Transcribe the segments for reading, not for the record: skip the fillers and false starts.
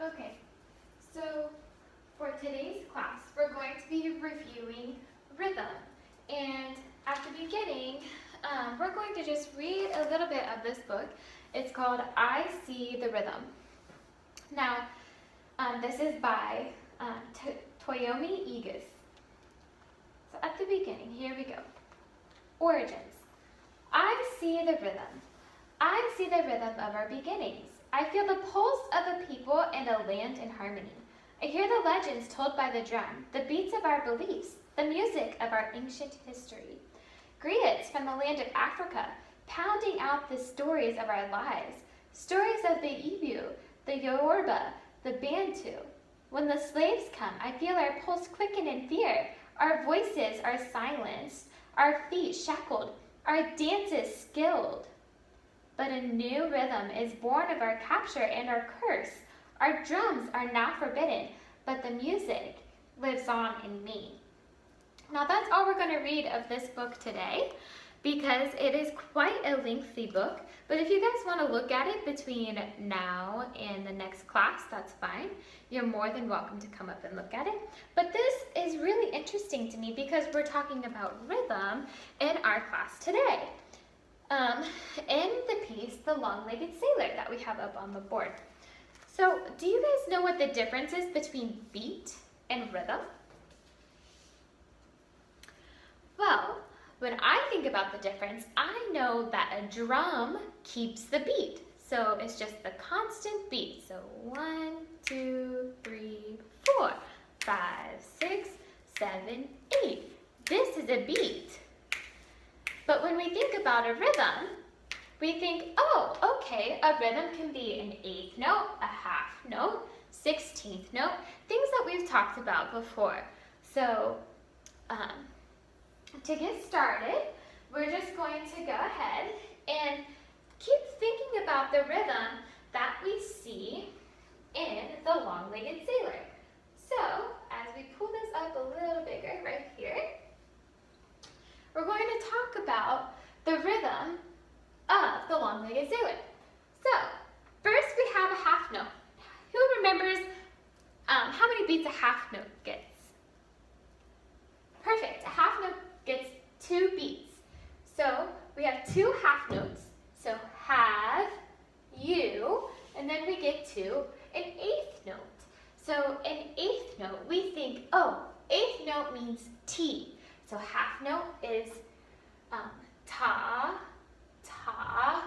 Okay, so for today's class, we're going to be reviewing rhythm. And at the beginning, we're going to just read a little bit of this book. It's called I See the Rhythm. Now, this is by Toyomi Igus. So at the beginning, here we go. Origins. I see the rhythm. I see the rhythm of our beginnings. I feel the pulse of a people and a land in harmony. I hear the legends told by the drum, the beats of our beliefs, the music of our ancient history. Griots from the land of Africa, pounding out the stories of our lives, stories of the Ibu, the Yoruba, the Bantu. When the slaves come, I feel our pulse quicken in fear. Our voices are silenced, our feet shackled, our dances skilled. But a new rhythm is born of our capture and our curse. Our drums are now forbidden, but the music lives on in me. Now that's all we're going to read of this book today, because it is quite a lengthy book. But if you guys want to look at it between now and the next class, that's fine. You're more than welcome to come up and look at it. But this is really interesting to me because we're talking about rhythm in our class today. In the piece, The Long-Legged Sailor, that we have up on the board. So, do you guys know what the difference is between beat and rhythm? Well, when I think about the difference, I know that a drum keeps the beat. So it's just the constant beat. So 1, 2, 3, 4, 5, 6, 7, 8. This is a beat. But when we think about a rhythm, we think, oh, okay, a rhythm can be an eighth note, a half note, 16th note, things that we've talked about before. So, to get started, we're just going to go ahead and keep thinking about the rhythm that we see in The Long-Legged Sailor. So, as we pull this up a little bigger right here, we're going to talk about the rhythm of The Long-Legged Sailor. So, first we have a half note. Who remembers how many beats a half note gets? Perfect. A half note gets 2 beats. So, we have 2 half notes. So, have, you, and then we get to an eighth note. So, an eighth note, we think, oh, eighth note means T. So half note is ta, ta,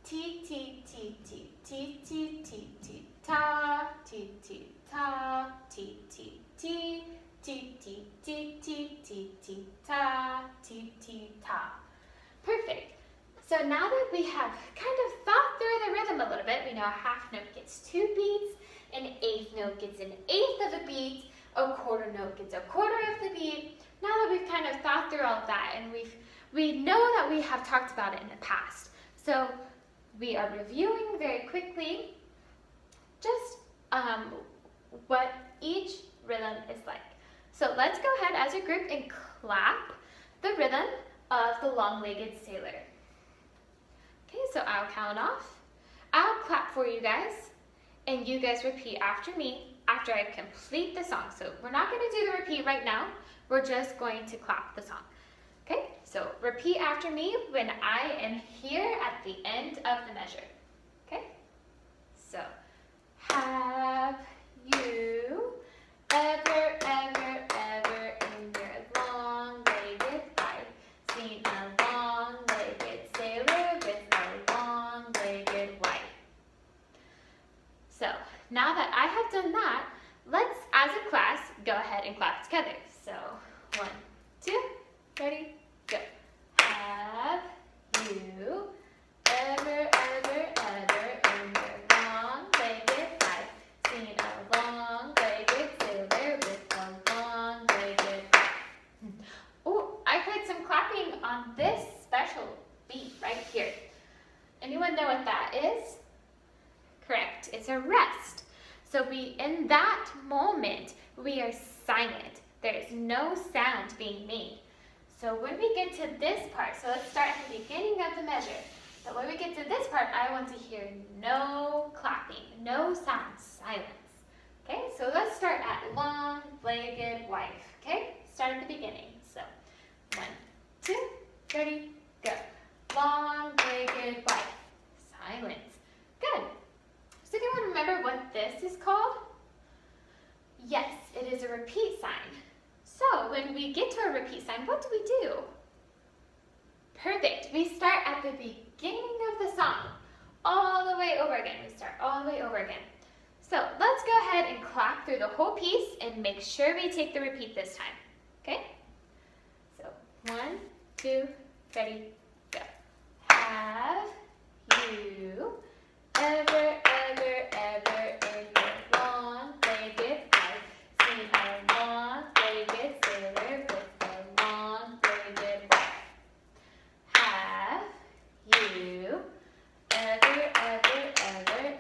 ti, ti, ti, ti, ti, ti, ti, ti, ta, ti, ti, ta, ti, ti, ti, ti, ti, ti, ti, ti, ti, ta, ti, ti, ta. Perfect. So now that we have kind of thought through the rhythm a little bit, we know a half note gets 2 beats, an eighth note gets an eighth of a beat, a quarter note gets a quarter of the beat. Now that we've kind of thought through all of that, and we know that we have talked about it in the past, so we are reviewing very quickly just what each rhythm is like. So let's go ahead as a group and clap the rhythm of The Long-Legged Sailor. Okay, so I'll count off. I'll clap for you guys, and you guys repeat after me after I complete the song. So we're not going to do the repeat right now. We're just going to clap the song. Okay, so repeat after me when I am here at the end of the measure. Okay, so have you ever, ever, ever in your long-legged life seen a long-legged sailor with a long-legged wife? So now that I have done that, let's, as a class, go ahead and clap together. So, 1, 2, ready, go. Have you ever, ever, ever in your long-legged life seen a long-legged sailor with a long-legged wife? Oh, I heard some clapping on this special beat right here. Anyone know what that is? Correct, it's a rest. So in that moment, we are silent. There is no sound being made. So when we get to this part, so let's start at the beginning of the measure. So when we get to this part, I want to hear no clapping, no sound, silence. Okay, so let's start at long-legged wife. Okay, start at the beginning. So 1, 2, ready, go. Long-legged wife. Silence. Good. Does anyone remember what this is called? Yes, it is a repeat sign. So when we get to a repeat sign, what do we do? Perfect. We start at the beginning of the song, all the way over again. We start all the way over again. So let's go ahead and clap through the whole piece and make sure we take the repeat this time. Okay? So 1, 2, ready, go. Have you ever in your long-legged life seen a long-legged sailor with a long-legged wife? Have you ever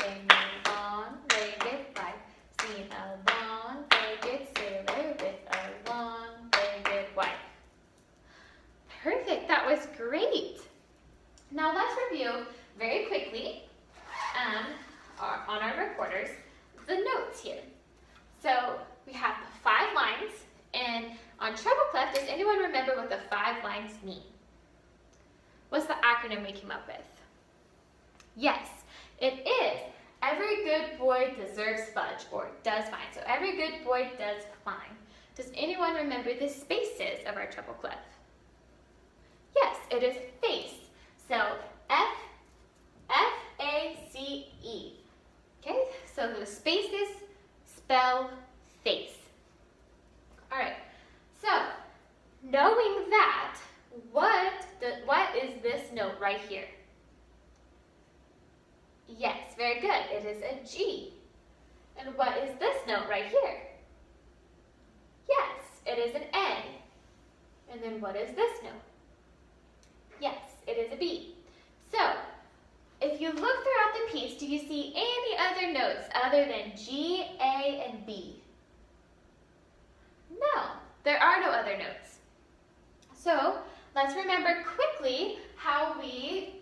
in your long-legged life seen a long-legged sailor with a long-legged wife? Perfect, that was great. Now let's review very quickly on our recorders the notes here. So we have 5 lines, and on treble clef, does anyone remember what the 5 lines mean? What's the acronym we came up with? Yes, it is every good boy deserves fudge, or does fine. So every good boy does fine. Does anyone remember the spaces of our treble clef? Yes, it is face. So F-A-C-E. Okay, so the spaces spell face. All right, so knowing that, what is this note right here? Yes, very good. It is a G. And what is this note right here? Yes, it is an A. And then what is this note? Yes, it is a B. So, if you look throughout the piece, do you see any other notes other than G, A, and B? No, there are no other notes. So, let's remember quickly how we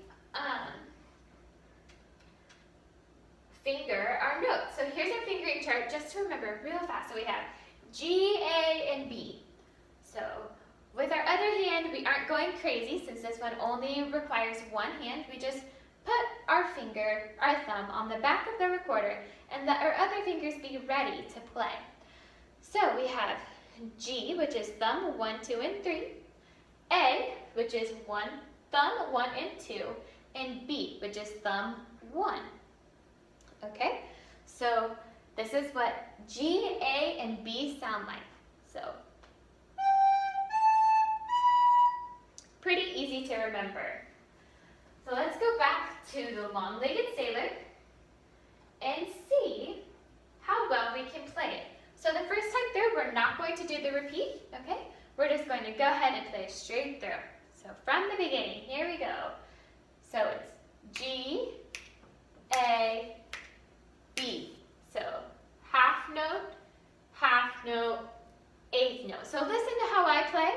finger our notes. So here's our fingering chart just to remember real fast. So we have G, A, and B. So with our other hand, we aren't going crazy since this one only requires one hand. We just put our finger, our thumb, on the back of the recorder and let our other fingers be ready to play. So we have G, which is thumb 1, 2, and 3. A, which is thumb 1 and 2. And B, which is thumb 1. Okay, so this is what G, A, and B sound like. So pretty easy to remember. So let's go back to the long-legged sailor and see how well we can play it. So the first time through, we're not going to do the repeat, okay? We're just going to go ahead and play straight through. So from the beginning, here we go. So it's G, A, B. So half note, eighth note. So listen to how I play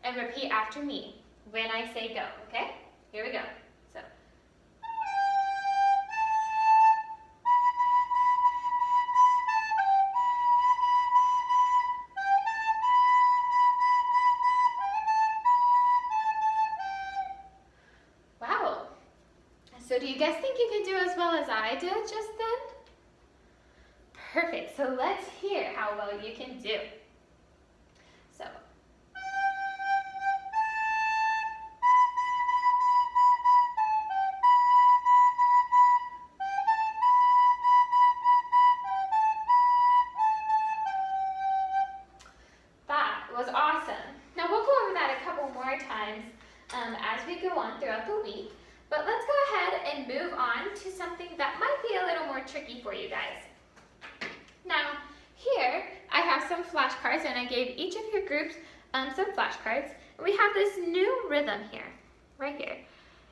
and repeat after me when I say go, okay? Here we go. So. Wow. So do you guys think you can do as well as I did just then? Perfect. So let's hear how well you can do. So. That was awesome. Now we'll go over that a couple more times as we go on throughout the week. But let's go ahead and move on to something that might be a little more tricky for you guys. Now, here I have some flashcards, and I gave each of your groups some flashcards. We have this new rhythm here, right here.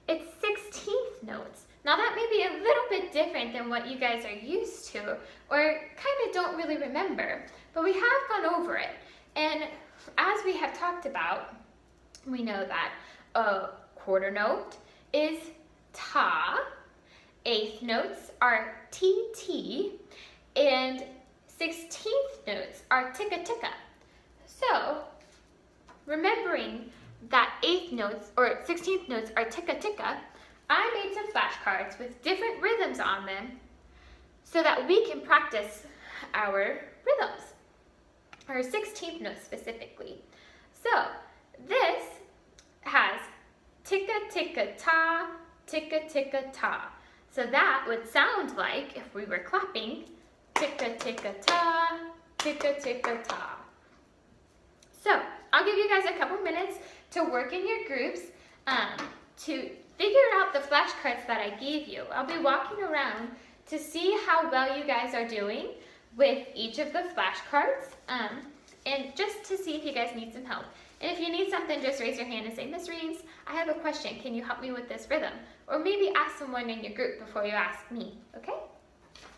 It's 16th notes. Now that may be a little bit different than what you guys are used to, or kind of don't really remember, but we have gone over it. And as we have talked about, we know that a quarter note is ta, eighth notes are TT, and 16th notes are ticka ticka. So, remembering that 8th notes or 16th notes are ticka ticka, I made some flashcards with different rhythms on them so that we can practice our rhythms, our 16th notes specifically. So, this has ticka ticka ta, ticka ticka ta. So that would sound like, if we were clapping, ticka ticka ta, ticka ticka ta. So, I'll give you guys a couple minutes to work in your groups to figure out the flashcards that I gave you. I'll be walking around to see how well you guys are doing with each of the flashcards, and just to see if you guys need some help. And if you need something, just raise your hand and say, Miss Reeves, I have a question. Can you help me with this rhythm? Or maybe ask someone in your group before you ask me, okay?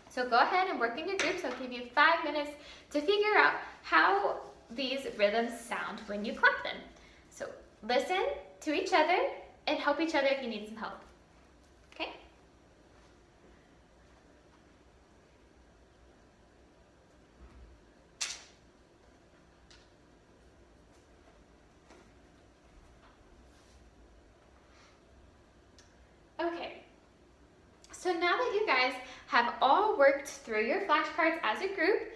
So go ahead and work in your groups. I'll give you 5 minutes to figure out how these rhythms sound when you clap them. So listen to each other and help each other if you need some help. Okay? Okay. So now that you guys have all worked through your flashcards as a group,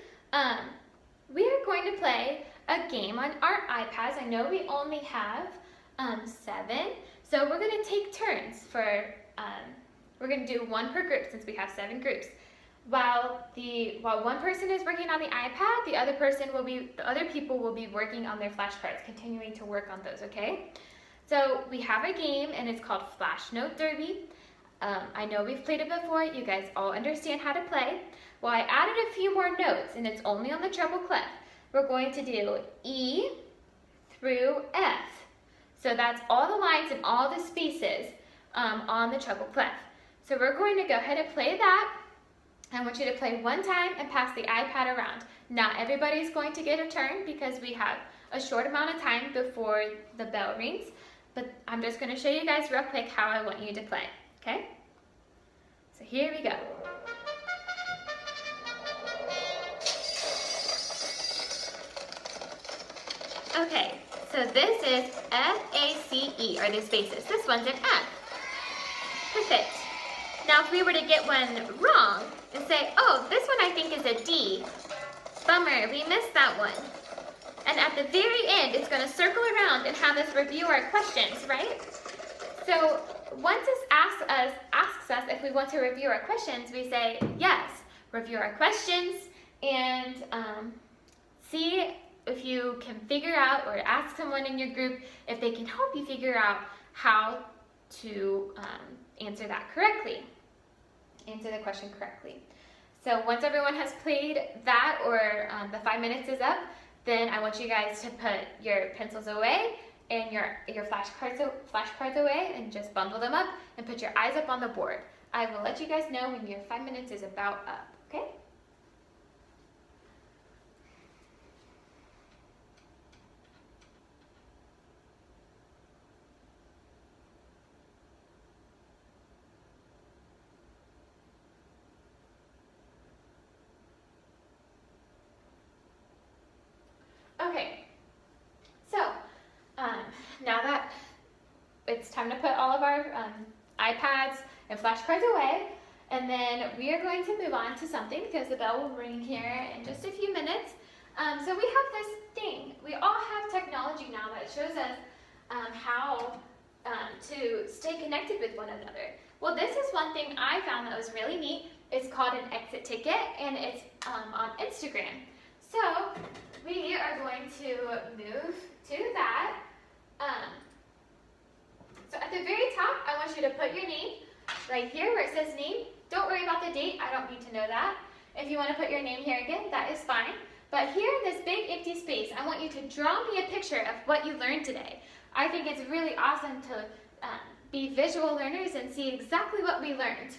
we are going to play a game on our iPads. I know we only have 7, so we're going to take turns for, we're going to do 1 per group since we have 7 groups. While one person is working on the iPad, the other people will be working on their flashcards, continuing to work on those, okay? So we have a game and it's called Flash Note Derby. I know we've played it before, you guys all understand how to play. Well, I added a few more notes and it's only on the treble clef. We're going to do E through F. So that's all the lines and all the spaces on the treble clef. So we're going to go ahead and play that. I want you to play 1 time and pass the iPad around. Not everybody's going to get a turn because we have a short amount of time before the bell rings. But I'm just going to show you guys real quick how I want you to play. Okay? So here we go. Okay, so this is F-A-C-E, are the spaces. This one's an F. Perfect. Now if we were to get one wrong and say, oh, this one I think is a D. Bummer, we missed that one. And at the very end, it's going to circle around and have us review our questions, right? So once it asks us if we want to review our questions, we say, yes, review our questions, and see if you can figure out, or ask someone in your group if they can help you figure out how to answer that correctly, answer the question correctly. So once everyone has played that, or the 5 minutes is up, then I want you guys to put your pencils away and your flashcards away, and just bundle them up and put your eyes up on the board. I will let you guys know when your 5 minutes is about up, okay? Okay, so now that it's time to put all of our iPads and flashcards away, and then we are going to move on to something because the bell will ring here in just a few minutes. So we have this thing. We all have technology now that shows us how to stay connected with one another. Well, this is one thing I found that was really neat. It's called an exit ticket, and it's on Instagram. So we are going to move to that. So at the very top, I want you to put your name right here where it says name. Don't worry about the date. I don't need to know that. If you want to put your name here again, that is fine. But here in this big empty space, I want you to draw me a picture of what you learned today. I think it's really awesome to be visual learners and see exactly what we learned.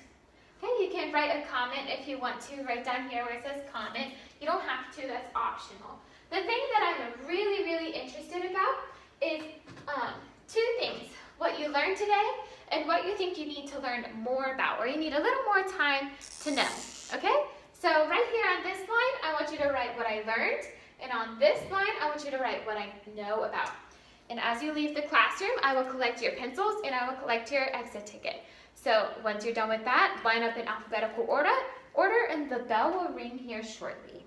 Okay, you can write a comment if you want to, right down here where it says comment. You don't have to, that's optional. The thing that I'm really, really interested about is 2 things. what you learned today and what you think you need to learn more about, or you need a little more time to know, okay? So right here on this line, I want you to write what I learned, and on this line, I want you to write what I know about. And as you leave the classroom, I will collect your pencils and I will collect your exit ticket. So once you're done with that, line up in alphabetical order, and the bell will ring here shortly.